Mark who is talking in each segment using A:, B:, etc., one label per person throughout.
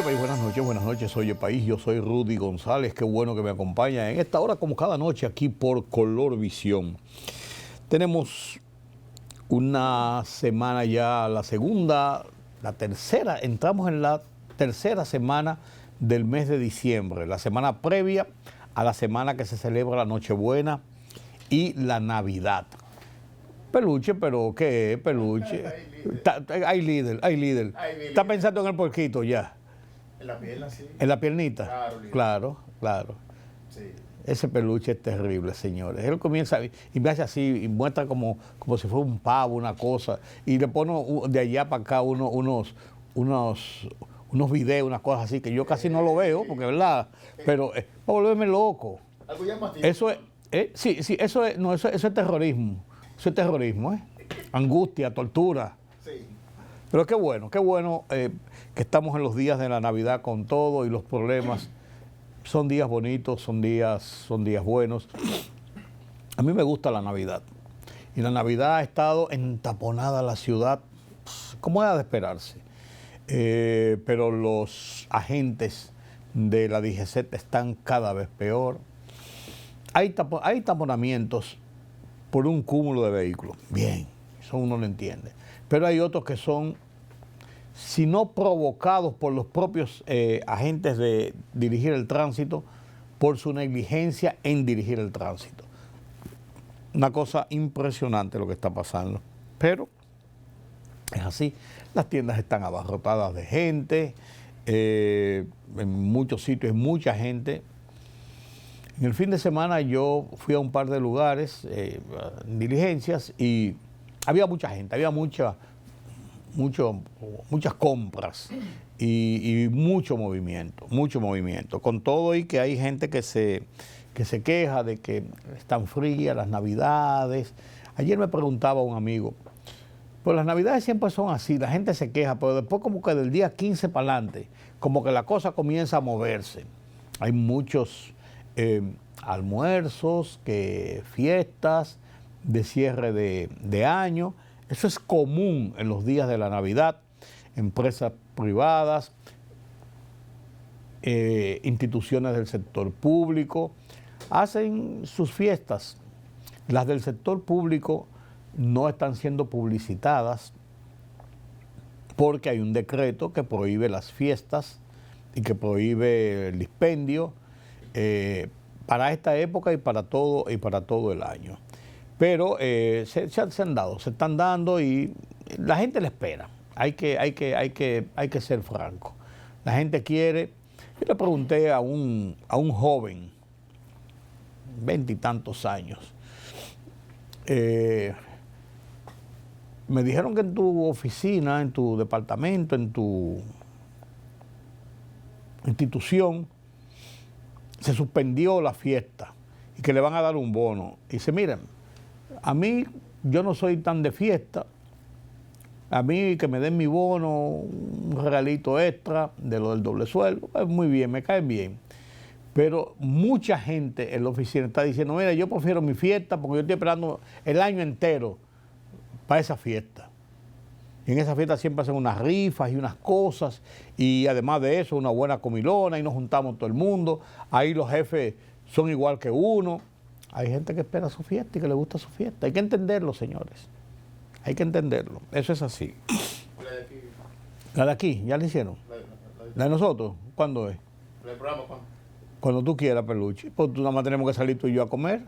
A: País, buenas noches, Oye País, yo soy Rudy González, qué bueno que me acompaña en esta hora como cada noche aquí por Color Visión. Tenemos una semana ya, la segunda, la tercera, entramos en la tercera semana del mes de diciembre, la semana previa a la semana que se celebra la Nochebuena y la Navidad. Peluche, pero ¿qué es peluche? Hay líder. Está pensando en el porquito ya.
B: En la pierna, sí.
A: En la piernita. Claro.
B: Sí.
A: Ese peluche es terrible, señores. Él comienza y me hace así, y muestra como si fuera un pavo, una cosa, y le pone de allá para acá unos videos, unas cosas así, que yo casi no lo veo, porque verdad, pero para volverme loco.
B: Algo llamativo.
A: Eso es, sí, eso es terrorismo. Eso es terrorismo, angustia, tortura.
B: Sí.
A: Pero qué bueno que estamos en los días de la Navidad con todo y los problemas. Son días bonitos, son días buenos. A mí me gusta la Navidad. Y la Navidad ha estado entaponada la ciudad, como era de esperarse. Pero los agentes de la DGC están cada vez peor. Hay taponamientos por un cúmulo de vehículos. Bien, eso uno lo entiende. Pero hay otros que son, si no provocados por los propios agentes de dirigir el tránsito, por su negligencia en dirigir el tránsito. Una cosa impresionante lo que está pasando. Pero es así. Las tiendas están abarrotadas de gente. En muchos sitios hay mucha gente. En el fin de semana yo fui a un par de lugares, diligencias, y había mucha gente, había muchas compras y mucho movimiento. Con todo y que hay gente que se queja de que están frías las Navidades. Ayer me preguntaba un amigo, pues las Navidades siempre son así, la gente se queja, pero después como que del día 15 para adelante, como que la cosa comienza a moverse. Hay muchos almuerzos, fiestas de cierre de año. Eso es común en los días de la Navidad. Empresas privadas, instituciones del sector público hacen sus fiestas. Las del sector público no están siendo publicitadas porque hay un decreto que prohíbe las fiestas y que prohíbe el dispendio para esta época y para todo el año. Pero se están dando y la gente le espera. Hay que ser franco. La gente quiere. Yo le pregunté a un joven, 20 y tantos años, me dijeron que en tu oficina, en tu departamento, en tu institución, se suspendió la fiesta y que le van a dar un bono. Y dice, miren, a mí yo no soy tan de fiesta, a mí que me den mi bono, un regalito extra de lo del doble sueldo, pues muy bien, me caen bien. Pero mucha gente en la oficina está diciendo, mira, yo prefiero mi fiesta porque yo estoy esperando el año entero para esa fiesta. Y en esa fiesta siempre hacen unas rifas y unas cosas, y además de eso, una buena comilona, y nos juntamos todo el mundo. Ahí los jefes son igual que uno. Hay gente que espera su fiesta y que le gusta su fiesta. Hay que entenderlo, señores. Hay que entenderlo. Eso es así.
B: La de aquí.
A: La de aquí, ¿ya la hicieron? La de nosotros, ¿cuándo es?
B: El programa, ¿cuándo?
A: Cuando tú quieras, Peluche. Pues tú nada más tenemos que salir tú y yo a comer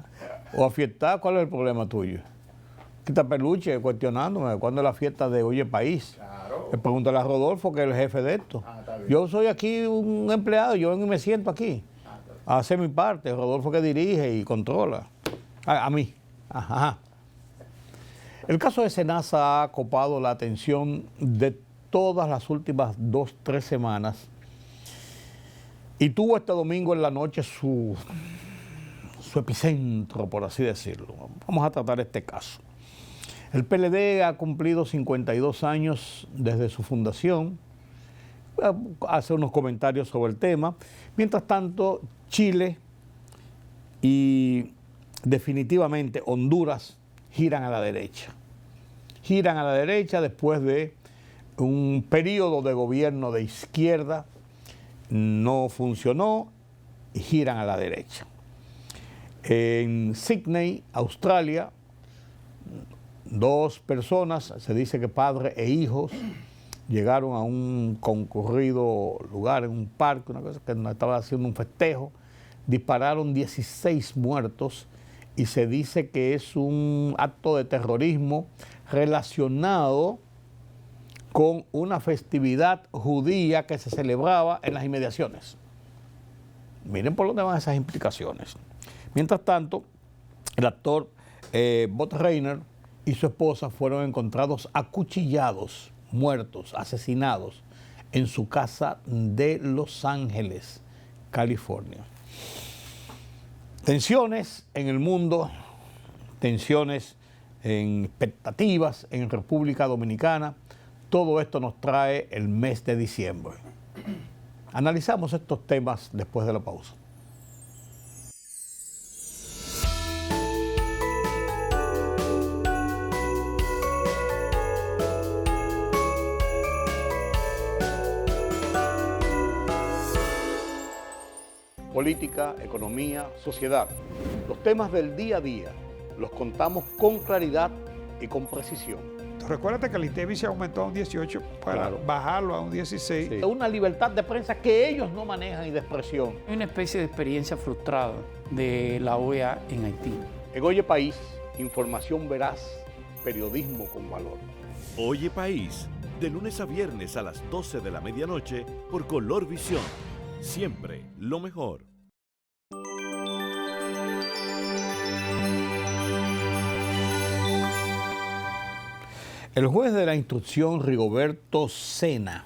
A: o a fiestar. ¿Cuál es el problema tuyo? Quita Peluche cuestionándome cuándo es la fiesta de Oye País.
B: Claro.
A: Le pregúntale a Rodolfo, que es el jefe de esto.
B: Está bien.
A: Yo soy aquí un empleado, yo vengo y me siento aquí a hacer mi parte. Rodolfo que dirige y controla. A mí. Ajá. El caso de Senasa ha copado la atención de todas las últimas 2-3 semanas y tuvo este domingo en la noche su epicentro, por así decirlo. Vamos a tratar este caso. El PLD ha cumplido 52 años desde su fundación. Voy a hacer unos comentarios sobre el tema. Mientras tanto, Chile y definitivamente Honduras giran a la derecha. Giran a la derecha después de un periodo de gobierno de izquierda no funcionó y giran a la derecha. En Sydney, Australia, 2 personas, se dice que padre e hijos, llegaron a un concurrido lugar, en un parque, una cosa que estaba haciendo un festejo, dispararon 16 muertos y se dice que es un acto de terrorismo relacionado con una festividad judía que se celebraba en las inmediaciones. Miren por dónde van esas implicaciones. Mientras tanto, el actor Bob Reiner y su esposa fueron encontrados acuchillados, muertos, asesinados en su casa de Los Ángeles, California. Tensiones en el mundo, tensiones en expectativas en República Dominicana. Todo esto nos trae el mes de diciembre. Analizamos estos temas después de la pausa. Política, economía, sociedad. Los temas del día a día los contamos con claridad y con precisión.
C: Recuérdate que el INTEVI se aumentó a un 18 para bajarlo a un 16.
A: Sí. Una libertad de prensa que ellos no manejan y de expresión.
D: Hay una especie de experiencia frustrada de la OEA en Haití.
A: En Oye País, información veraz, periodismo con valor.
E: Oye País, de lunes a viernes a las 12 de la medianoche por Color Visión. Siempre lo mejor.
A: El juez de la instrucción Rigoberto Sena,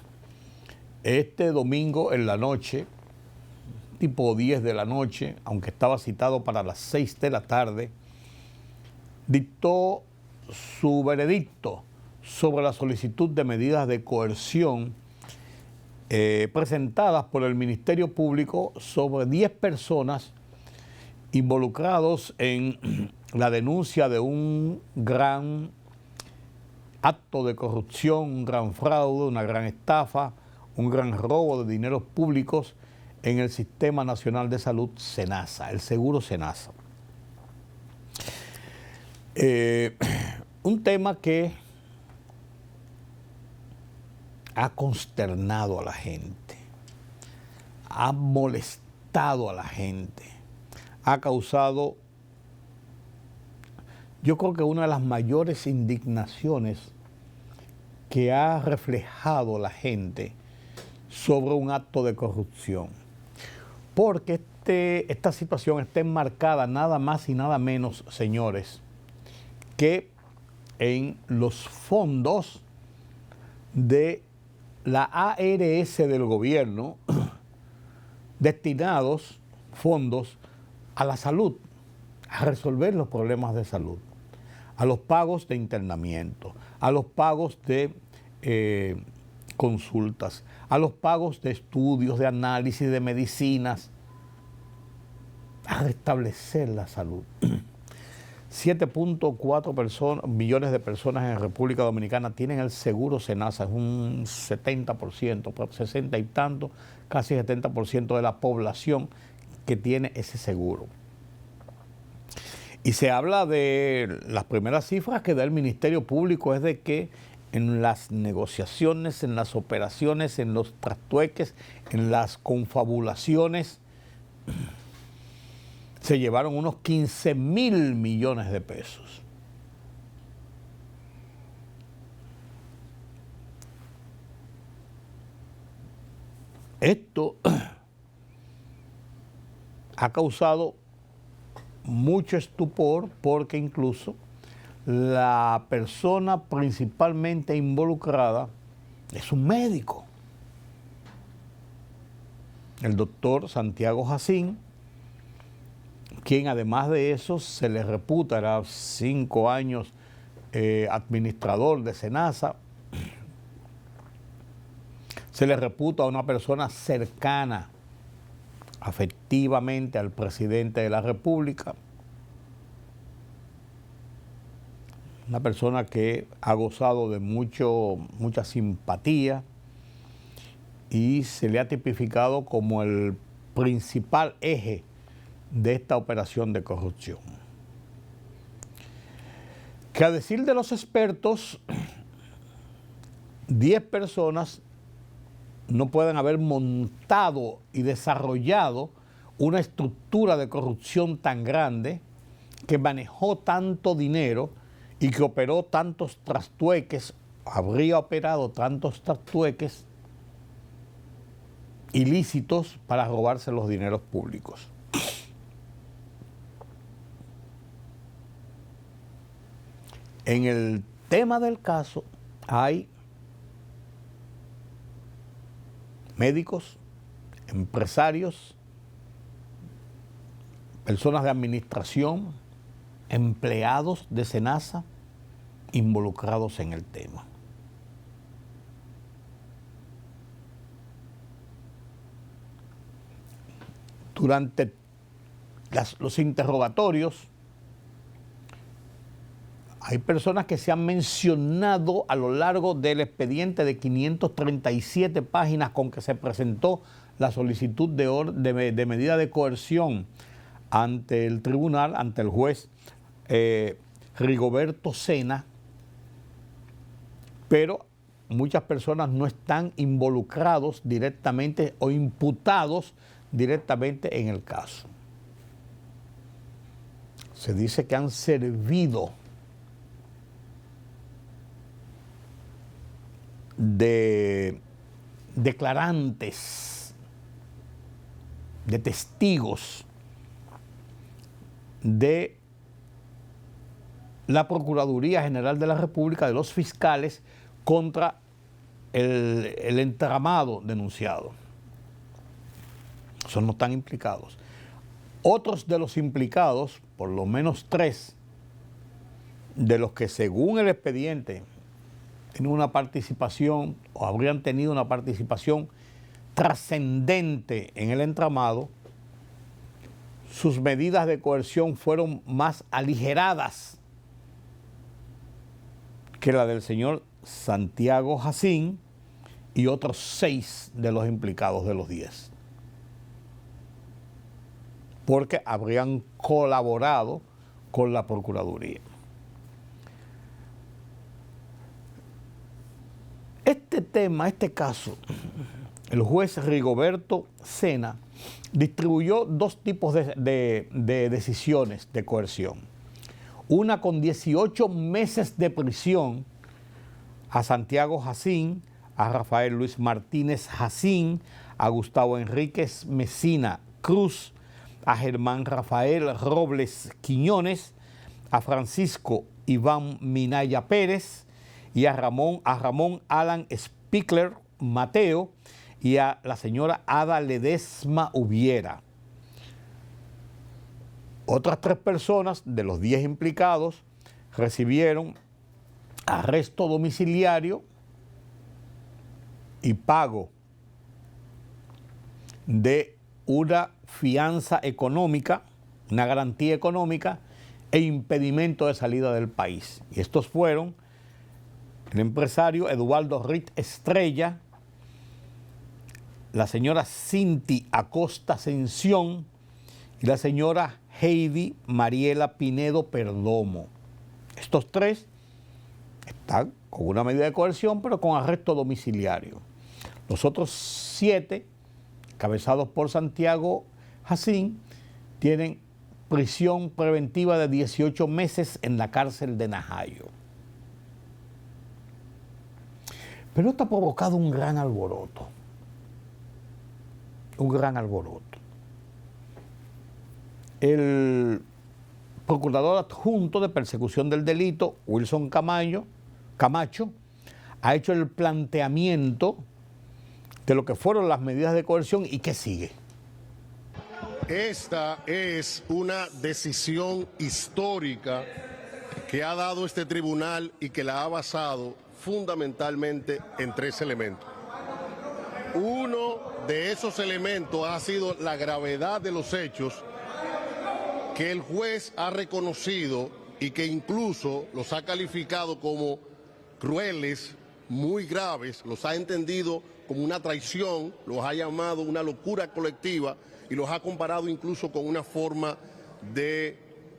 A: este domingo en la noche, tipo 10 de la noche, aunque estaba citado para las 6 de la tarde, dictó su veredicto sobre la solicitud de medidas de coerción presentadas por el Ministerio Público sobre 10 personas involucrados en la denuncia de un gran acto de corrupción, un gran fraude, una gran estafa, un gran robo de dineros públicos en el Sistema Nacional de Salud, SENASA, el seguro SENASA. Un tema que ha consternado a la gente, ha molestado a la gente, ha causado, yo creo que una de las mayores indignaciones que ha reflejado la gente sobre un acto de corrupción. Porque esta situación está enmarcada nada más y nada menos, señores, que en los fondos de la ARS del gobierno destinados, fondos a la salud, a resolver los problemas de salud, a los pagos de internamiento, a los pagos de consultas, a los pagos de estudios, de análisis, de medicinas, a restablecer la salud. 7.4 millones de personas en República Dominicana tienen el seguro SENASA, es un 70%, 60 y tanto, casi 70% de la población que tiene ese seguro. Y se habla de las primeras cifras que da el Ministerio Público, es de que en las negociaciones, en las operaciones, en los trastueques, en las confabulaciones, se llevaron unos 15.000 millones de pesos. Esto ha causado mucho estupor porque incluso la persona principalmente involucrada es un médico, el doctor Santiago Jacín, quien además de eso se le reputa, era 5 años administrador de SENASA, se le reputa a una persona cercana afectivamente al presidente de la República, una persona que ha gozado de mucha simpatía y se le ha tipificado como el principal eje de esta operación de corrupción. Que a decir de los expertos, 10 personas no pueden haber montado y desarrollado una estructura de corrupción tan grande, que manejó tanto dinero y que operó tantos trastueques, habría operado tantos trastueques ilícitos para robarse los dineros públicos. En el tema del caso hay médicos, empresarios, personas de administración, empleados de SENASA involucrados en el tema. Durante los interrogatorios, hay personas que se han mencionado a lo largo del expediente de 537 páginas con que se presentó la solicitud de medida de coerción ante el tribunal, ante el juez Rigoberto Sena, pero muchas personas no están involucrados directamente o imputados directamente en el caso. Se dice que han servido de declarantes, de testigos de la Procuraduría General de la República, de los fiscales, contra el entramado denunciado. Esos no están implicados. Otros de los implicados, por lo menos 3, de los que según el expediente tienen una participación o habrían tenido una participación trascendente en el entramado, sus medidas de coerción fueron más aligeradas que la del señor Santiago Jacín y otros 6 de los implicados de los 10. Porque habrían colaborado con la Procuraduría. Este tema, este caso, el juez Rigoberto Sena distribuyó 2 tipos de decisiones de coerción. Una con 18 meses de prisión a Santiago Jacín, a Rafael Luis Martínez Jacín, a Gustavo Enríquez Mesina Cruz, a Germán Rafael Robles Quiñones, a Francisco Iván Minaya Pérez y a Ramón Alan Spickler Mateo y a la señora Ada Ledesma Ubiera. Otras 3 personas de los 10 implicados recibieron arresto domiciliario y pago de una fianza económica, una garantía económica e impedimento de salida del país. Y estos fueron el empresario Eduardo Rit Estrella, la señora Cinti Acosta Ascensión y la señora Heidi Mariela Pinedo Perdomo. Estos 3 están con una medida de coerción, pero con arresto domiciliario. Los otros 7, cabezados por Santiago Jacín, tienen prisión preventiva de 18 meses en la cárcel de Najayo. Pero esto ha provocado un gran alboroto. Un gran alboroto. El procurador adjunto de persecución del delito, Wilson Camacho, ha hecho el planteamiento de lo que fueron las medidas de coerción y qué sigue.
F: Esta es una decisión histórica que ha dado este tribunal y que la ha basado fundamentalmente en 3 elementos. Uno de esos elementos ha sido la gravedad de los hechos que el juez ha reconocido y que incluso los ha calificado como crueles, muy graves, los ha entendido como una traición, los ha llamado una locura colectiva y los ha comparado incluso con una forma de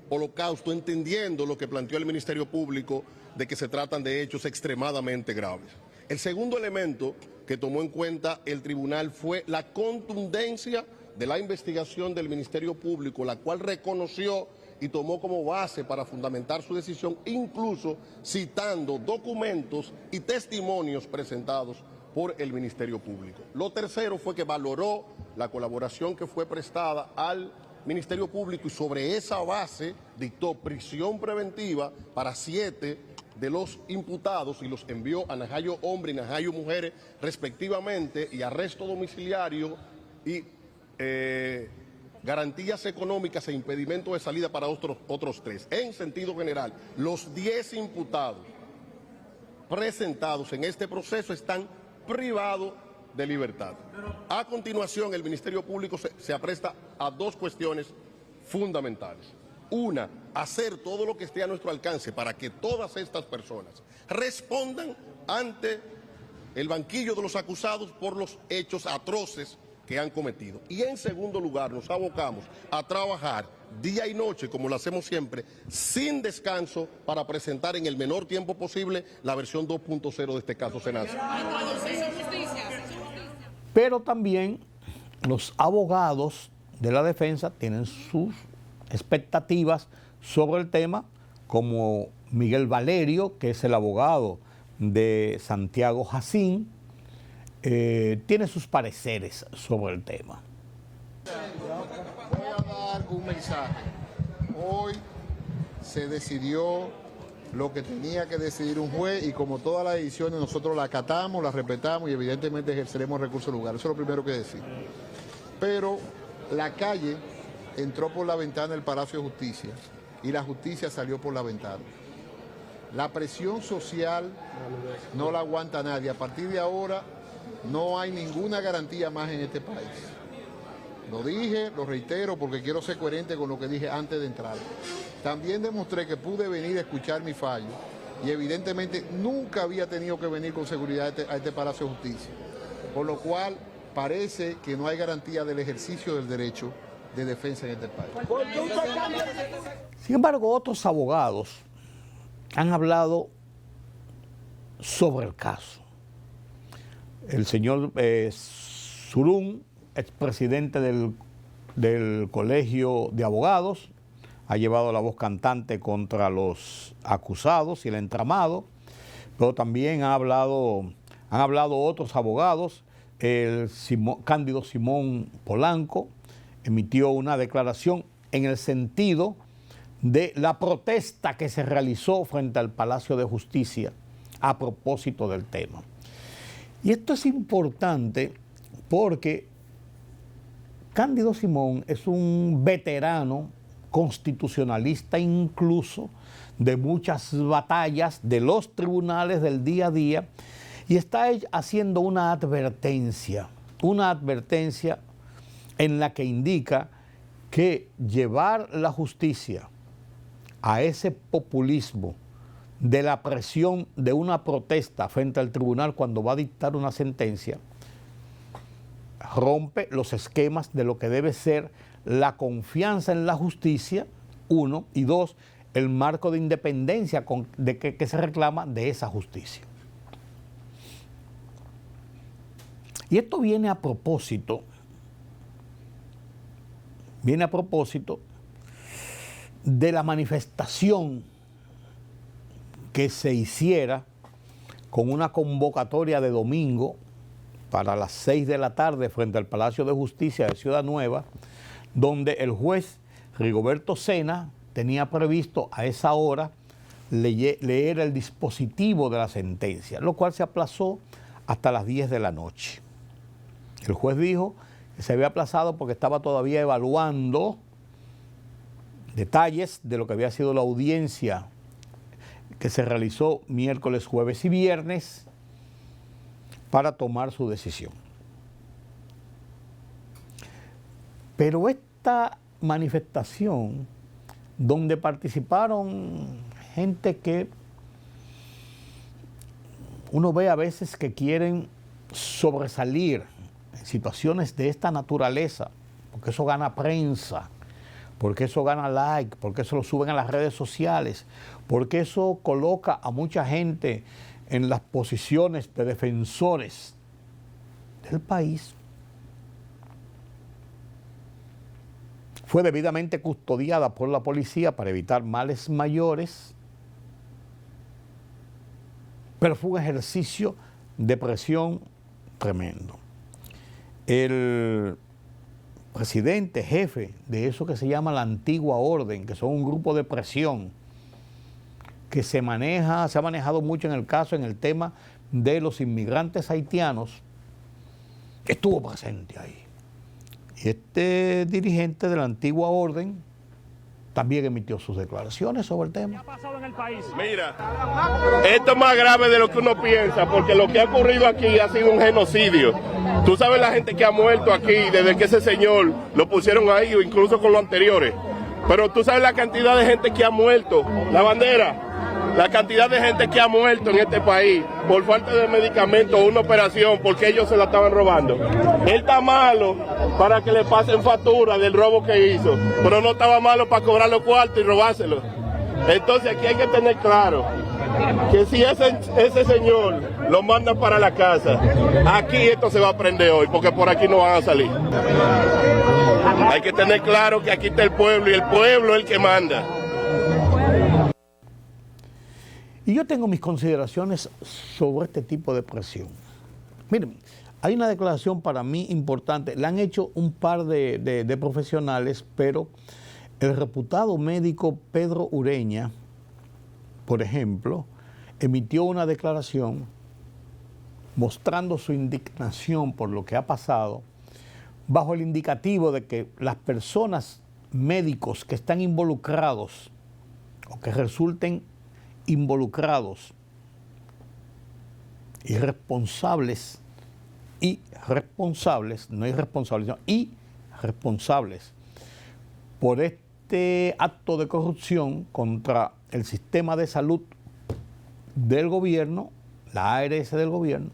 F: holocausto, entendiendo lo que planteó el Ministerio Público de que se tratan de hechos extremadamente graves. El segundo elemento que tomó en cuenta el tribunal fue la contundencia de la investigación del Ministerio Público, la cual reconoció y tomó como base para fundamentar su decisión, incluso citando documentos y testimonios presentados por el Ministerio Público. Lo tercero fue que valoró la colaboración que fue prestada al Ministerio Público y sobre esa base dictó prisión preventiva para 7 de los imputados y los envió a Najayo Hombre y Najayo Mujeres respectivamente, y arresto domiciliario y garantías económicas e impedimento de salida para otros 3. En sentido general, los 10 imputados presentados en este proceso están privados de libertad. A continuación, el Ministerio Público se apresta a 2 cuestiones fundamentales. Una, hacer todo lo que esté a nuestro alcance para que todas estas personas respondan ante el banquillo de los acusados por los hechos atroces que han cometido. Y en segundo lugar, nos abocamos a trabajar día y noche, como lo hacemos siempre, sin descanso, para presentar en el menor tiempo posible la versión 2.0 de este caso Senace.
A: Pero también los abogados de la defensa tienen sus expectativas sobre el tema, como Miguel Valerio, que es el abogado de Santiago Jacín, tiene sus pareceres sobre el tema.
G: Voy a dar un mensaje. Hoy se decidió lo que tenía que decidir un juez y como todas las decisiones nosotros la acatamos, la respetamos y evidentemente ejerceremos recursos al lugar. Eso es lo primero que decir. Pero la calle entró por la ventana del Palacio de Justicia y la justicia salió por la ventana. La presión social no la aguanta nadie. A partir de ahora no hay ninguna garantía más en este país. Lo dije, lo reitero porque quiero ser coherente con lo que dije antes de entrar. También demostré que pude venir a escuchar mi fallo y evidentemente nunca había tenido que venir con seguridad a este Palacio de Justicia. Por lo cual parece que no hay garantía del ejercicio del derecho de defensa en este país.
A: Sin embargo, otros abogados han hablado sobre el caso. El señor Surún, expresidente del Colegio de Abogados, ha llevado la voz cantante contra los acusados y el entramado, pero también han hablado otros abogados. Cándido Simón Polanco emitió una declaración en el sentido de la protesta que se realizó frente al Palacio de Justicia a propósito del tema. Y esto es importante porque Cándido Simón es un veterano constitucionalista, incluso de muchas batallas de los tribunales del día a día, y está haciendo una advertencia en la que indica que llevar la justicia a ese populismo de la presión de una protesta frente al tribunal cuando va a dictar una sentencia rompe los esquemas de lo que debe ser la confianza en la justicia, 1, y 2, el marco de independencia que se reclama de esa justicia. Y esto viene a propósito de la manifestación que se hiciera con una convocatoria de domingo para las 6 de la tarde frente al Palacio de Justicia de Ciudad Nueva, donde el juez Rigoberto Sena tenía previsto a esa hora leer el dispositivo de la sentencia, lo cual se aplazó hasta las 10 de la noche. El juez dijo que se había aplazado porque estaba todavía evaluando detalles de lo que había sido la audiencia que se realizó miércoles, jueves y viernes para tomar su decisión. Pero esta manifestación, donde participaron gente que uno ve a veces que quieren sobresalir en situaciones de esta naturaleza, porque eso gana prensa, porque eso gana like, porque eso lo suben a las redes sociales, porque eso coloca a mucha gente en las posiciones de defensores del país. Fue debidamente custodiada por la policía para evitar males mayores, pero fue un ejercicio de presión tremendo. El presidente, jefe de eso que se llama la antigua orden, que son un grupo de presión que se ha manejado mucho en el tema de los inmigrantes haitianos, estuvo presente ahí. Y este dirigente de la antigua orden también emitió sus declaraciones sobre el tema.
H: Mira, esto es más grave de lo que uno piensa, porque lo que ha ocurrido aquí ha sido un genocidio. Tú sabes la gente que ha muerto aquí desde que ese señor lo pusieron ahí, o incluso con los anteriores. Pero tú sabes la cantidad de gente que ha muerto, la bandera, la cantidad de gente que ha muerto en este país por falta de medicamentos o una operación porque ellos se la estaban robando. Él está malo para que le pasen factura del robo que hizo, pero no estaba malo para cobrar los cuartos y robárselos. Entonces aquí hay que tener claro que si ese señor lo manda para la casa, aquí esto se va a prender hoy, porque por aquí no van a salir. Hay que tener claro que aquí está el pueblo y el pueblo es el que manda.
A: Y yo tengo mis consideraciones sobre este tipo de presión. Miren, hay una declaración para mí importante, la han hecho un par de profesionales, pero el reputado médico Pedro Ureña, por ejemplo, emitió una declaración mostrando su indignación por lo que ha pasado, bajo el indicativo de que las personas médicos que están involucrados o que resulten involucrados, irresponsables por este acto de corrupción contra el sistema de salud del gobierno, la ARS del gobierno,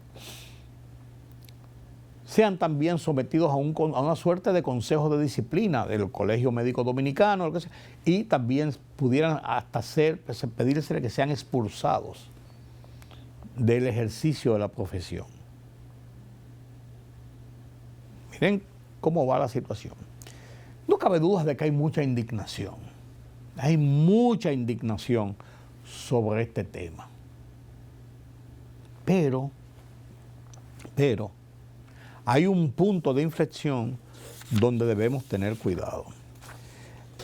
A: sean también sometidos a una suerte de consejo de disciplina del Colegio Médico Dominicano, lo que sea, y también pudieran hasta pedirse que sean expulsados del ejercicio de la profesión. Miren cómo va la situación. No cabe duda de que hay mucha indignación. Hay mucha indignación sobre este tema. Pero hay un punto de inflexión donde debemos tener cuidado.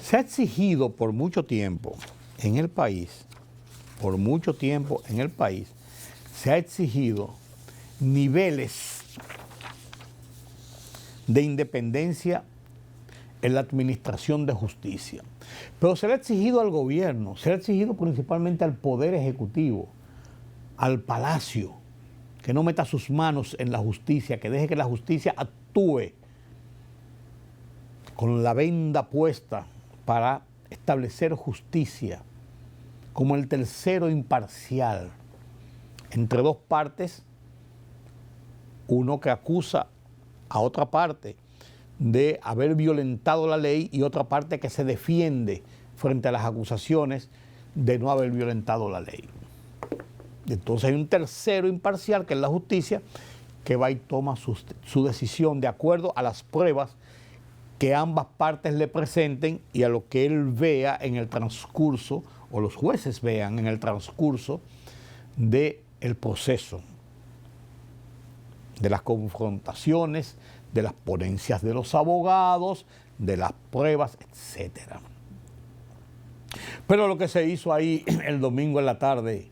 A: Se ha exigido por mucho tiempo en el país, se ha exigido niveles de independencia en la administración de justicia. Pero se le ha exigido al gobierno, se le ha exigido principalmente al Poder Ejecutivo, al Palacio, que no meta sus manos en la justicia, que deje que la justicia actúe con la venda puesta para establecer justicia como el tercero imparcial entre dos partes, uno que acusa a otra parte de haber violentado la ley y otra parte que se defiende frente a las acusaciones de no haber violentado la ley. Entonces hay un tercero imparcial, que es la justicia, que va y toma su decisión de acuerdo a las pruebas que ambas partes le presenten y a lo que él vea en el transcurso, o los jueces vean en el transcurso del proceso, de las confrontaciones, de las ponencias de los abogados, de las pruebas, etc. Pero lo que se hizo ahí el domingo en la tarde,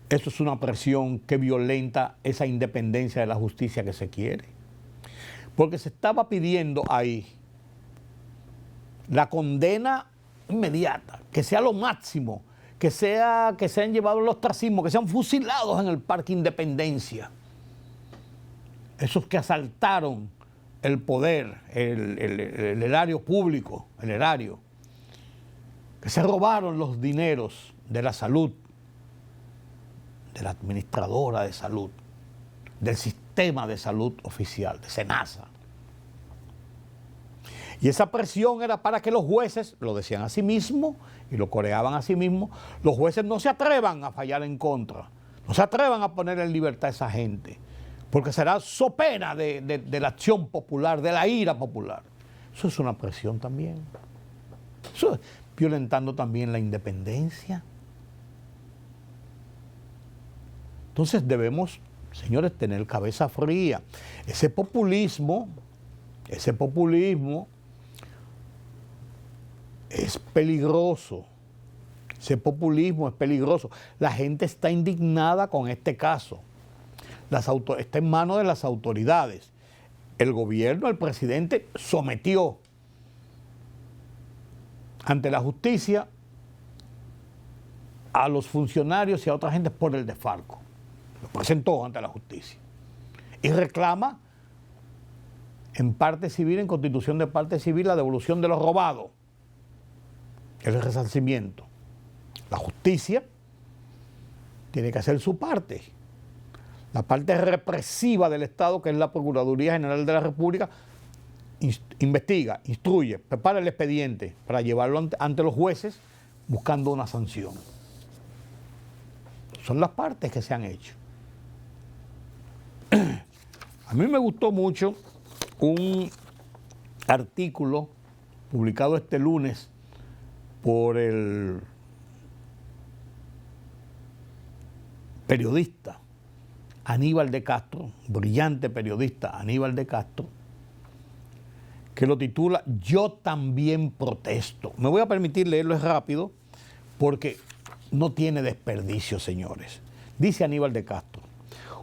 A: eso es una presión que violenta esa independencia de la justicia que se quiere. Porque se estaba pidiendo ahí la condena inmediata, que sea lo máximo, que sean llevados al ostracismo, que sean fusilados en el Parque Independencia. Esos que asaltaron el poder, el erario público, el erario, que se robaron los dineros de la salud, de la administradora de salud, del sistema de salud oficial, de SENASA. Y esa presión era para que los jueces, lo decían a sí mismos y lo coreaban a sí mismos, los jueces no se atrevan a fallar en contra, no se atrevan a poner en libertad a esa gente, porque será so pena de la acción popular, de la ira popular. Eso es una presión también. Eso es violentando también la independencia. Entonces debemos, señores, tener cabeza fría. Ese populismo es peligroso. Ese populismo es peligroso. La gente está indignada con este caso. Está en manos de las autoridades. El gobierno, el presidente, sometió ante la justicia a los funcionarios y a otra gente por el desfalco. Lo presentó ante la justicia. Y reclama en parte civil, en constitución de parte civil, la devolución de lo robado, el resarcimiento. La justicia tiene que hacer su parte. La parte represiva del Estado, que es la Procuraduría General de la República, investiga, instruye, prepara el expediente para llevarlo ante los jueces buscando una sanción. Son las partes que se han hecho. A mí me gustó mucho un artículo publicado este lunes por el periodista Aníbal de Castro, brillante periodista Aníbal de Castro, que lo titula Yo también protesto. Me voy a permitir leerlo rápido porque no tiene desperdicio, señores. Dice Aníbal de Castro: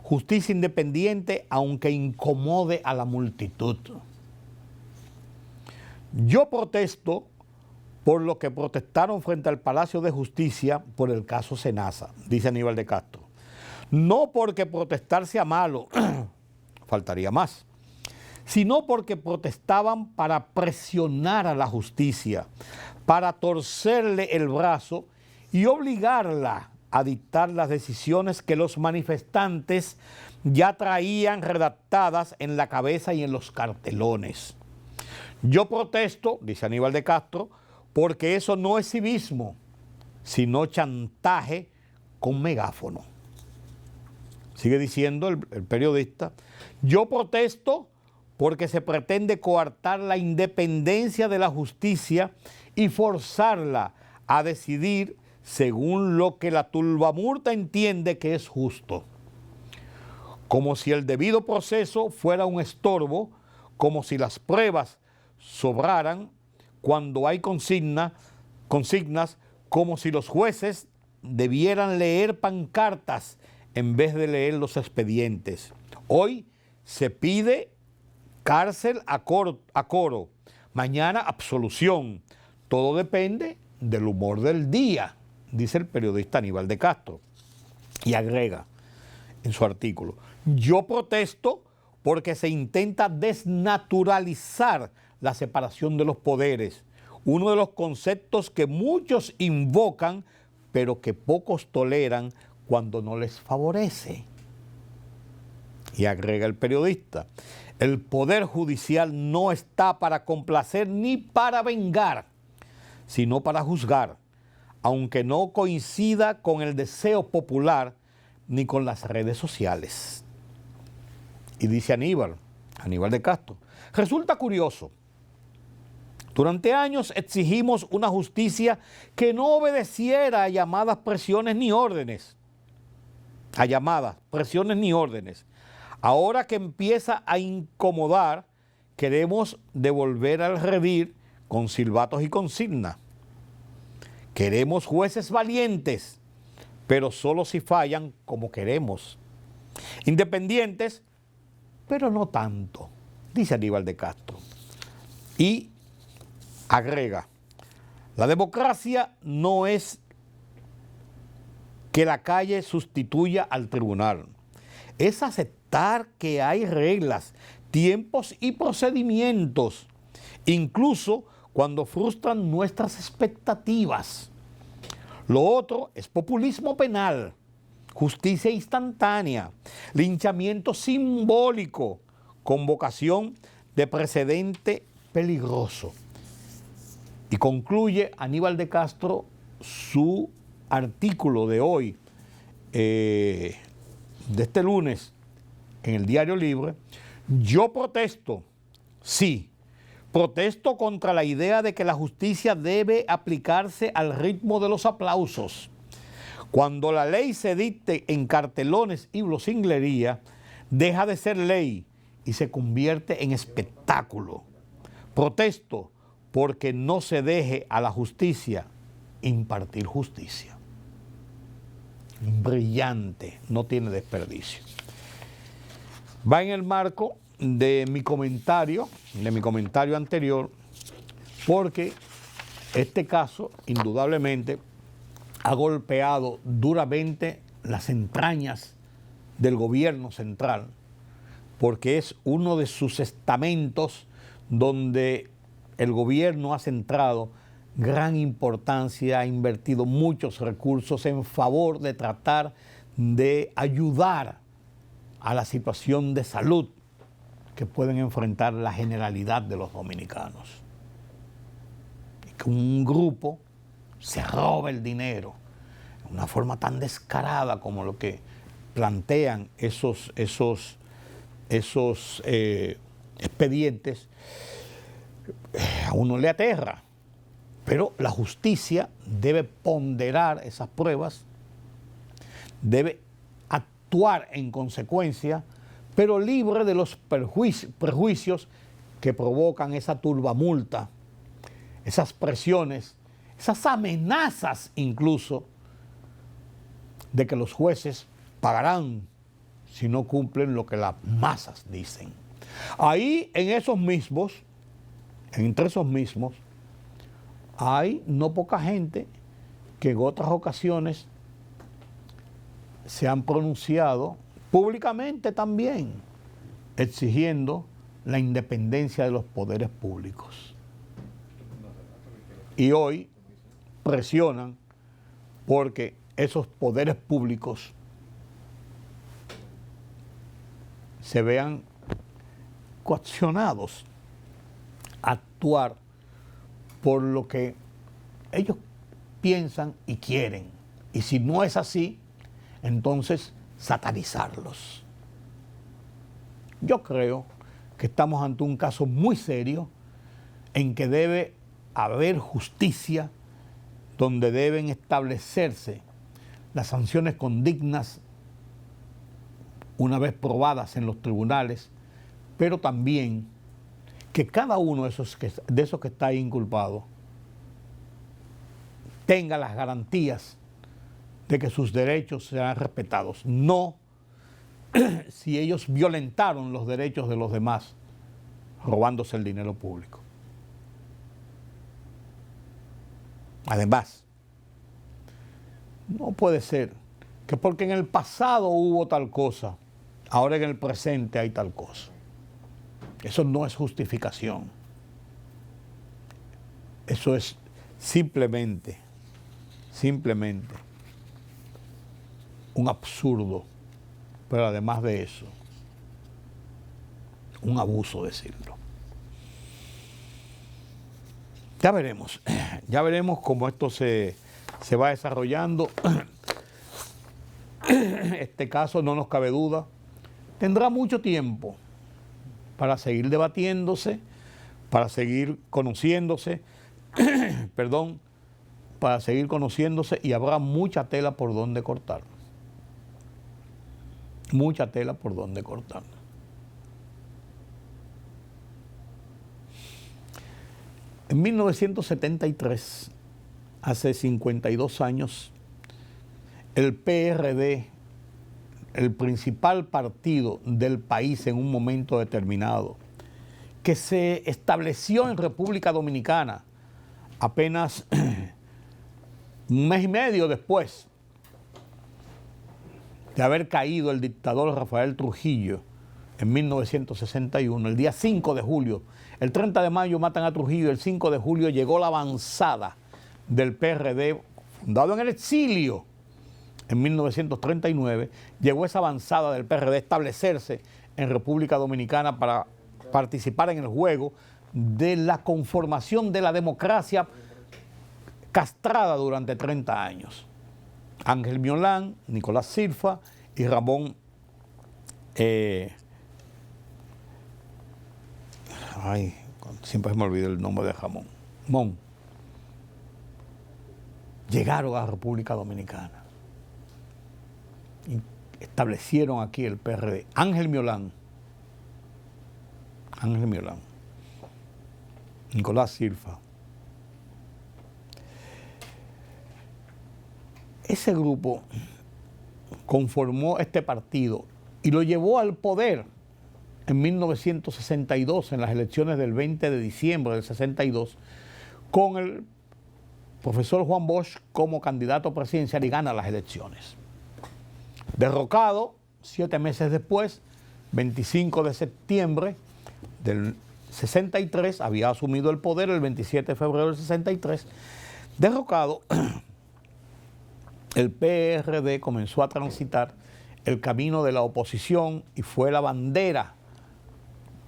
A: justicia independiente aunque incomode a la multitud. Yo protesto por lo que protestaron frente al Palacio de Justicia por el caso SENASA, dice Aníbal de Castro. No porque protestar sea malo, faltaría más, sino porque protestaban para presionar a la justicia, para torcerle el brazo y obligarla a dictar las decisiones que los manifestantes ya traían redactadas en la cabeza y en los cartelones. Yo protesto, dice Aníbal de Castro, porque eso no es civismo, sino chantaje con megáfono. Sigue diciendo el periodista: yo protesto porque se pretende coartar la independencia de la justicia y forzarla a decidir según lo que la turbamurta entiende que es justo. Como si el debido proceso fuera un estorbo, como si las pruebas sobraran cuando hay consignas, como si los jueces debieran leer pancartas en vez de leer los expedientes. Hoy se pide cárcel a coro, mañana absolución. Todo depende del humor del día, dice el periodista Aníbal de Castro. Y agrega en su artículo: yo protesto porque se intenta desnaturalizar la separación de los poderes, uno de los conceptos que muchos invocan, pero que pocos toleran cuando no les favorece. Y agrega el periodista: el poder judicial no está para complacer ni para vengar, sino para juzgar, aunque no coincida con el deseo popular ni con las redes sociales. Y dice Aníbal de Castro: resulta curioso. Durante años exigimos una justicia que no obedeciera a llamadas presiones ni órdenes. Ahora que empieza a incomodar, queremos devolver al redil con silbatos y consignas. Queremos jueces valientes, pero solo si fallan como queremos. Independientes, pero no tanto, dice Aníbal de Castro. Y agrega: la democracia no es que la calle sustituya al tribunal, es aceptar que hay reglas, tiempos y procedimientos, incluso cuando frustran nuestras expectativas. Lo otro es populismo penal, justicia instantánea, linchamiento simbólico, convocación de precedente peligroso. Y concluye Aníbal de Castro su artículo de hoy, de este lunes, en el Diario Libre. Yo protesto, sí, protesto contra la idea de que la justicia debe aplicarse al ritmo de los aplausos. Cuando la ley se dicte en cartelones y vocinglería, deja de ser ley y se convierte en espectáculo. Protesto porque no se deje a la justicia impartir justicia. Brillante, no tiene desperdicio. Va en el marco de mi comentario anterior, porque este caso indudablemente ha golpeado duramente las entrañas del gobierno central, porque es uno de sus estamentos donde el gobierno ha centrado gran importancia, ha invertido muchos recursos en favor de tratar de ayudar a la situación de salud que pueden enfrentar la generalidad de los dominicanos. Y que un grupo se roba el dinero de una forma tan descarada como lo que plantean esos expedientes, a uno le aterra. Pero la justicia debe ponderar esas pruebas, debe actuar en consecuencia, pero libre de los prejuicios que provocan esa turbamulta, esas presiones, esas amenazas incluso de que los jueces pagarán si no cumplen lo que las masas dicen. Ahí, entre esos mismos, hay no poca gente que en otras ocasiones se han pronunciado públicamente también, exigiendo la independencia de los poderes públicos. Y hoy presionan porque esos poderes públicos se vean coaccionados a actuar por lo que ellos piensan y quieren. Y si no es así, entonces satanizarlos. Yo creo que estamos ante un caso muy serio en que debe haber justicia, donde deben establecerse las sanciones condignas una vez probadas en los tribunales, pero también que cada uno de esos que está ahí inculpado tenga las garantías de que sus derechos serán respetados. No si ellos violentaron los derechos de los demás, robándose el dinero público. Además, no puede ser que porque en el pasado hubo tal cosa, ahora en el presente hay tal cosa. Eso no es justificación. Eso es simplemente un absurdo, pero además de eso, un abuso decirlo. Ya veremos cómo esto se va desarrollando. Este caso, no nos cabe duda, tendrá mucho tiempo para seguir debatiéndose, para seguir conociéndose, y habrá mucha tela por donde cortar. Mucha tela por donde cortar. En 1973, hace 52 años, el PRD, el principal partido del país en un momento determinado, que se estableció en República Dominicana apenas un mes y medio después de haber caído el dictador Rafael Trujillo en 1961, el día 5 de julio. El 30 de mayo matan a Trujillo, el 5 de julio llegó la avanzada del PRD, fundado en el exilio, en 1939, llegó esa avanzada del PRD a establecerse en República Dominicana para participar en el juego de la conformación de la democracia castrada durante 30 años. Ángel Miolán, Nicolás Silfa y Ramón siempre me olvido el nombre de Ramón Mon, llegaron a la República Dominicana y establecieron aquí el PRD. Ángel Miolán, Nicolás Silfa. Ese grupo conformó este partido y lo llevó al poder en 1962, en las elecciones del 20 de diciembre del 62, con el profesor Juan Bosch como candidato presidencial, y gana las elecciones. Derrocado 7 meses después, 25 de septiembre del 63, había asumido el poder el 27 de febrero del 63, derrocado, el PRD comenzó a transitar el camino de la oposición y fue la bandera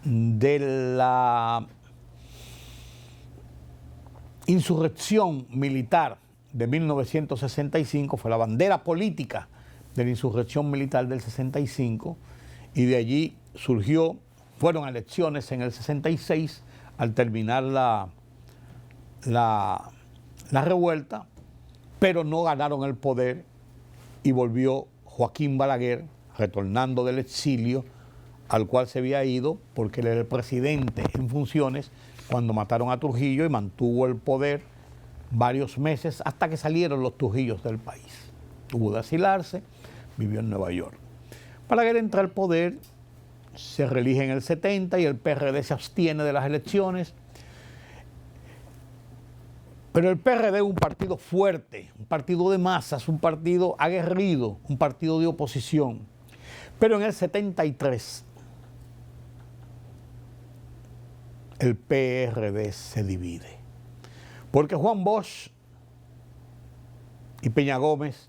A: de la insurrección militar de 1965, fue la bandera política de la insurrección militar del 65, y de allí fueron elecciones en el 66 al terminar la revuelta, pero no ganaron el poder y volvió Joaquín Balaguer, retornando del exilio al cual se había ido porque él era el presidente en funciones cuando mataron a Trujillo, y mantuvo el poder varios meses hasta que salieron los Trujillos del país. Tuvo de asilarse, vivió en Nueva York. Balaguer entra al poder, se reelige en el 70 y el PRD se abstiene de las elecciones. Pero el PRD es un partido fuerte, un partido de masas, un partido aguerrido, un partido de oposición. Pero en el 73 el PRD se divide, porque Juan Bosch y Peña Gómez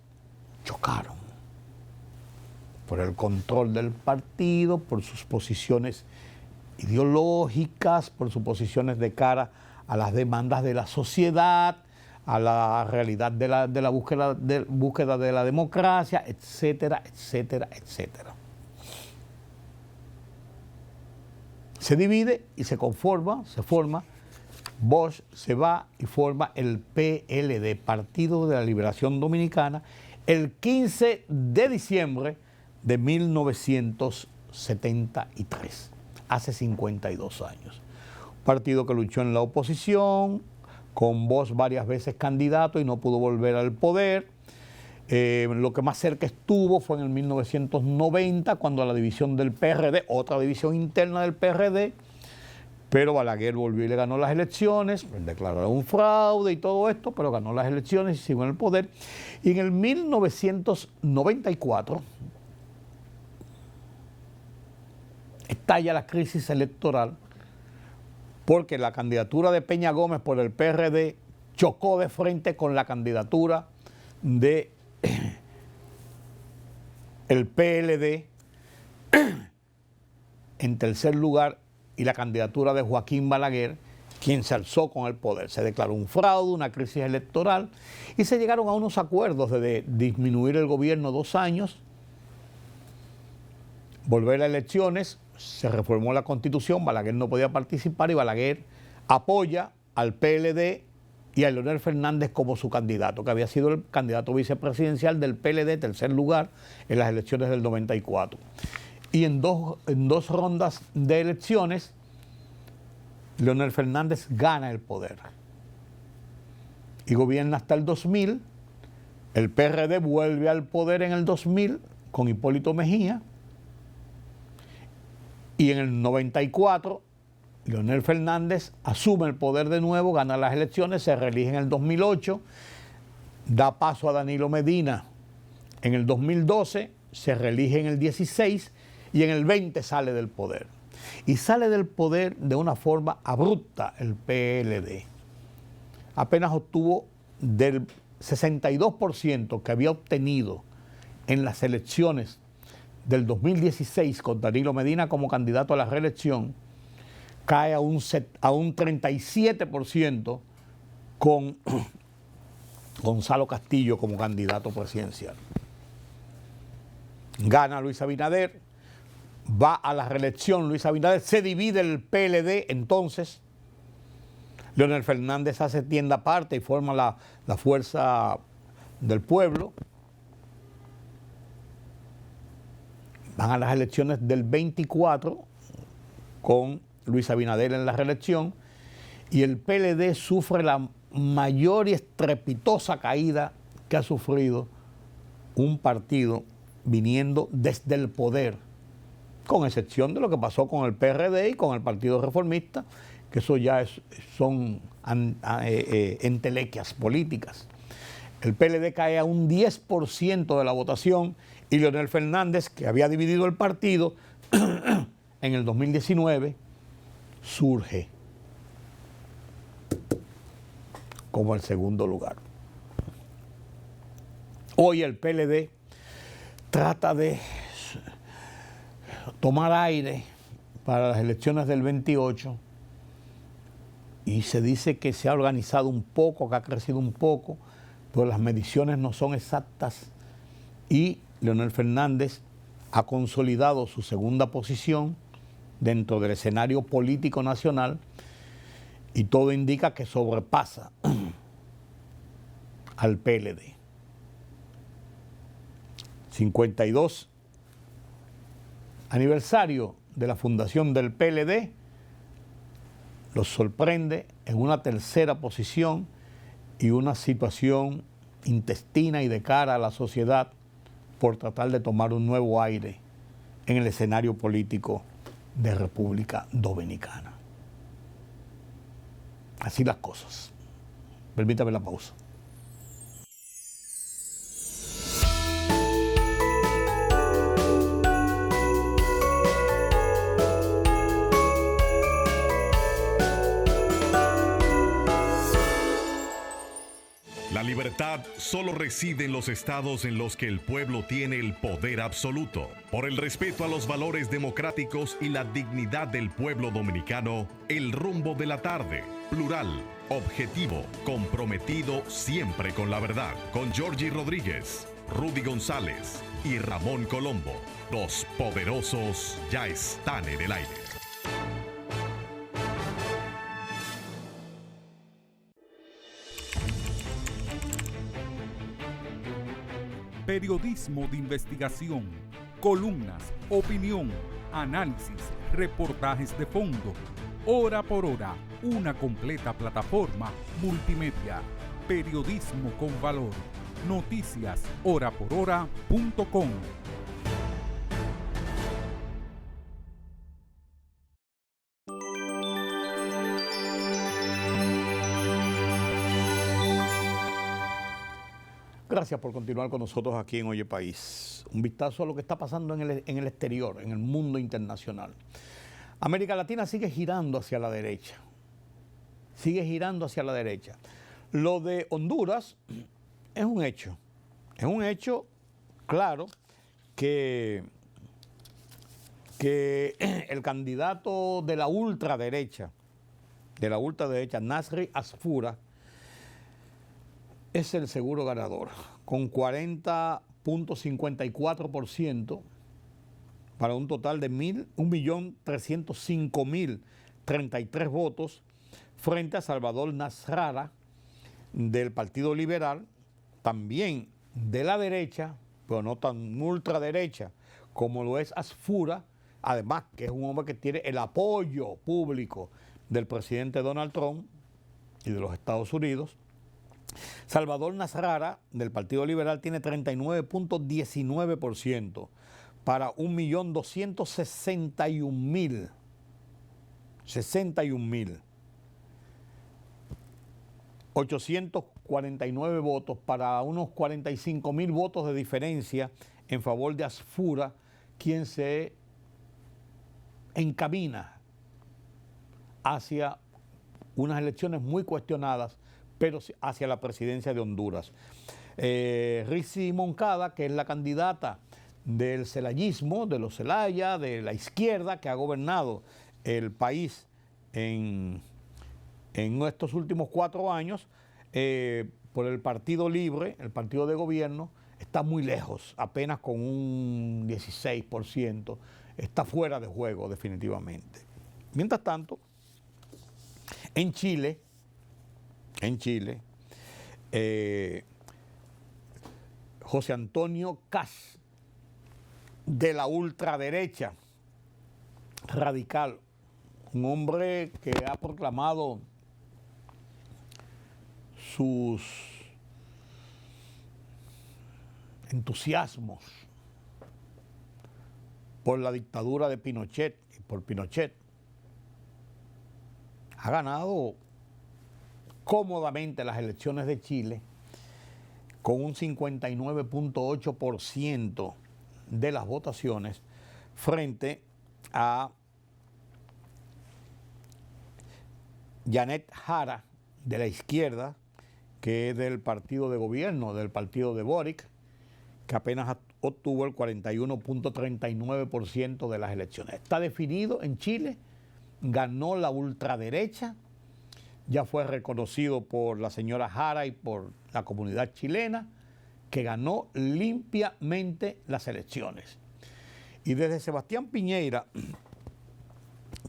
A: chocaron por el control del partido, por sus posiciones ideológicas, por sus posiciones de cara a las demandas de la sociedad, a la realidad de la búsqueda de la democracia, etcétera, etcétera, etcétera. Se divide y se forma, Bosch se va y forma el PLD, Partido de la Liberación Dominicana, el 15 de diciembre de 1973, hace 52 años. Un partido que luchó en la oposición, con Bosch varias veces candidato y no pudo volver al poder. Lo que más cerca estuvo fue en el 1990, cuando la división del PRD, otra división interna del PRD, pero Balaguer volvió y le ganó las elecciones, declararon un fraude y todo esto, pero ganó las elecciones y siguió en el poder. Y en el 1994 estalla la crisis electoral, porque la candidatura de Peña Gómez por el PRD chocó de frente con la candidatura de el PLD en tercer lugar, y la candidatura de Joaquín Balaguer, quien se alzó con el poder. Se declaró un fraude, una crisis electoral, y se llegaron a unos acuerdos de disminuir el gobierno 2 años, volver a elecciones, se reformó la Constitución, Balaguer no podía participar y Balaguer apoya al PLD y a Leonel Fernández como su candidato, que había sido el candidato vicepresidencial del PLD, tercer lugar, en las elecciones del 94. Y en dos rondas de elecciones, Leonel Fernández gana el poder y gobierna hasta el 2000. El PRD vuelve al poder en el 2000 con Hipólito Mejía, y en el 94 Leonel Fernández asume el poder de nuevo, gana las elecciones, se reelige en el 2008, da paso a Danilo Medina en el 2012, se reelige en el 16 y en el 20 sale del poder. Y sale del poder de una forma abrupta el PLD. Apenas obtuvo del 62% que había obtenido en las elecciones del 2016 con Danilo Medina como candidato a la reelección, cae a un 37% con Gonzalo Castillo como candidato presidencial. Gana Luis Abinader, va a la reelección Luis Abinader, se divide el PLD, entonces Leonel Fernández hace tienda aparte y forma la Fuerza del Pueblo. Van a las elecciones del 24 con Luis Abinader en la reelección y el PLD sufre la mayor y estrepitosa caída que ha sufrido un partido viniendo desde el poder, con excepción de lo que pasó con el PRD y con el Partido Reformista, que eso ya son entelequias políticas. El PLD cae a un 10% de la votación y Leonel Fernández, que había dividido el partido, en el 2019 surge como el segundo lugar. Hoy el PLD trata de tomar aire para las elecciones del 28 y se dice que se ha organizado un poco, que ha crecido un poco, pero las mediciones no son exactas y Leonel Fernández ha consolidado su segunda posición dentro del escenario político nacional y todo indica que sobrepasa al PLD. 52 aniversario de la fundación del PLD los sorprende en una tercera posición y una situación intestina y de cara a la sociedad por tratar de tomar un nuevo aire en el escenario político de República Dominicana. Así las cosas. Permítame la pausa.
I: La libertad solo reside en los estados en los que el pueblo tiene el poder absoluto. Por el respeto a los valores democráticos y la dignidad del pueblo dominicano, el rumbo de la tarde, plural, objetivo, comprometido siempre con la verdad. Con Georgie Rodríguez, Rudy González y Ramón Colombo. Los poderosos ya están en el aire.
J: Periodismo de investigación, columnas, opinión, análisis, reportajes de fondo. Hora por hora, una completa plataforma multimedia. Periodismo con valor. Noticias horaporhora.com.
A: Gracias por continuar con nosotros aquí en Oye País. Un vistazo a lo que está pasando en el exterior, en el mundo internacional. América Latina sigue girando hacia la derecha. Sigue girando hacia la derecha. Lo de Honduras es un hecho. Es un hecho claro que el candidato de la ultraderecha, Nasri Asfura, es el seguro ganador, con 40.54% para un total de 1.305.033 votos frente a Salvador Nasralla del Partido Liberal, también de la derecha, pero no tan ultraderecha como lo es Asfura, además que es un hombre que tiene el apoyo público del presidente Donald Trump y de los Estados Unidos. Salvador Nasralla del Partido Liberal tiene 39.19% para 1.261.849 votos para unos 45.000 votos de diferencia en favor de Asfura, quien se encamina hacia unas elecciones muy cuestionadas, pero hacia la presidencia de Honduras. Rizzi Moncada, que es la candidata del celayismo, de los Celaya, de la izquierda, que ha gobernado el país en estos últimos 4 años, por el Partido Libre, el partido de gobierno, está muy lejos, apenas con un 16%, está fuera de juego definitivamente. Mientras tanto, en Chile, José Antonio Kast, de la ultraderecha radical, un hombre que ha proclamado sus entusiasmos por la dictadura de Pinochet y por Pinochet, ha ganado cómodamente las elecciones de Chile con un 59.8% de las votaciones frente a Janet Jara, de la izquierda, que es del partido de gobierno, del partido de Boric, que apenas obtuvo el 41.39% de las elecciones. Está definido en Chile, ganó la ultraderecha, ya fue reconocido por la señora Jara y por la comunidad chilena, que ganó limpiamente las elecciones. Y desde Sebastián Piñera,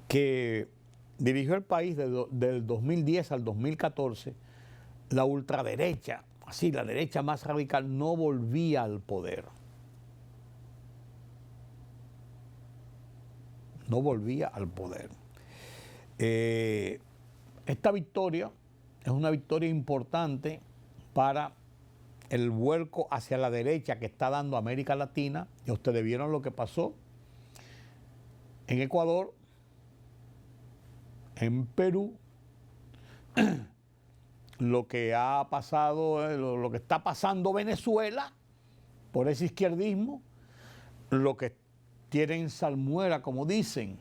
A: que dirigió el país del 2010 al 2014, la ultraderecha, así la derecha más radical, no volvía al poder. No volvía al poder. Esta victoria es una victoria importante para el vuelco hacia la derecha que está dando América Latina. Y ustedes vieron lo que pasó en Ecuador, en Perú, lo que ha pasado, lo que está pasando Venezuela por ese izquierdismo, lo que tienen salmuera, como dicen,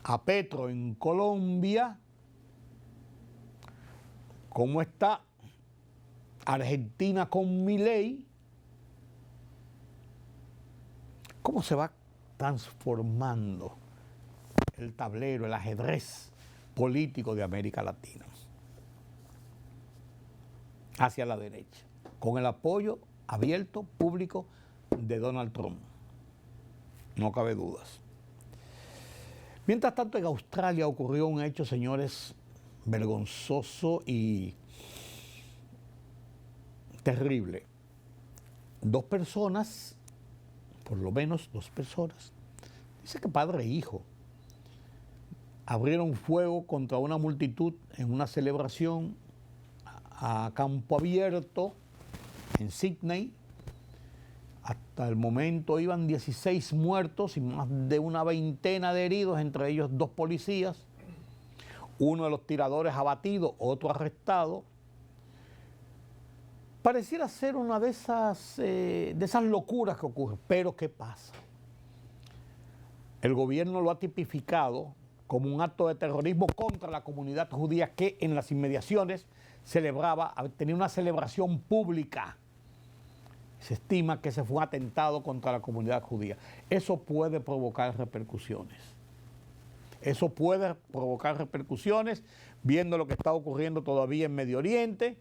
A: a Petro en Colombia, cómo está Argentina con Milei, cómo se va transformando el tablero, el ajedrez político de América Latina hacia la derecha, con el apoyo abierto, público de Donald Trump. No cabe dudas. Mientras tanto, en Australia ocurrió un hecho, señores, vergonzoso y terrible. 2 personas, por lo menos 2 personas, dice que padre e hijo, abrieron fuego contra una multitud en una celebración a campo abierto en Sydney. Hasta el momento iban 16 muertos y más de una veintena de heridos, entre ellos 2 policías. Uno de los tiradores abatido, otro arrestado. Pareciera ser una de esas locuras que ocurren. Pero ¿qué pasa? El gobierno lo ha tipificado como un acto de terrorismo contra la comunidad judía que en las inmediaciones tenía una celebración pública. Se estima que ese fue un atentado contra la comunidad judía. Eso puede provocar repercusiones. Eso puede provocar repercusiones, viendo lo que está ocurriendo todavía en Medio Oriente,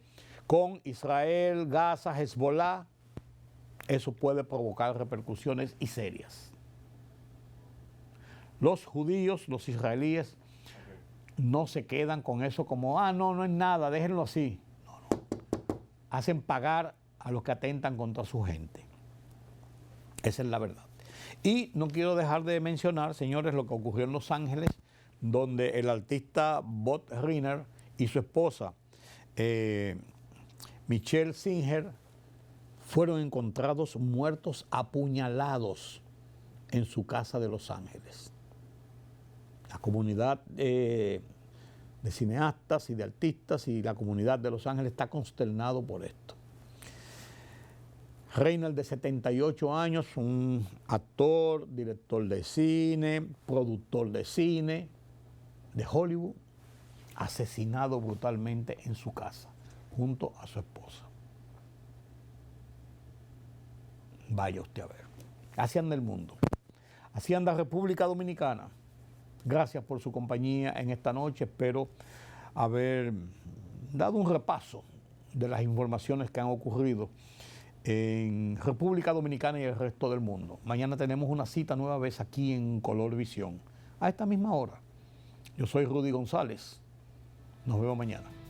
A: con Israel, Gaza, Hezbollah. Eso puede provocar repercusiones y serias. Los judíos, los israelíes, no se quedan con eso como, no es nada, déjenlo así. No. Hacen pagar a los que atentan contra su gente. Esa es la verdad. Y no quiero dejar de mencionar, señores, lo que ocurrió en Los Ángeles, donde el artista Bob Riner y su esposa, Michelle Singer, fueron encontrados muertos, apuñalados en su casa de Los Ángeles. La comunidad de cineastas y de artistas y la comunidad de Los Ángeles está consternado por esto. Reiner, de 78 años, un actor, director de cine, productor de cine de Hollywood, asesinado brutalmente en su casa, junto a su esposa. Vaya usted a ver. Así anda el mundo. Así anda República Dominicana. Gracias por su compañía en esta noche. Espero haber dado un repaso de las informaciones que han ocurrido en República Dominicana y el resto del mundo. Mañana tenemos una cita nueva vez aquí en Color Visión, a esta misma hora. Yo soy Rudy González. Nos vemos mañana.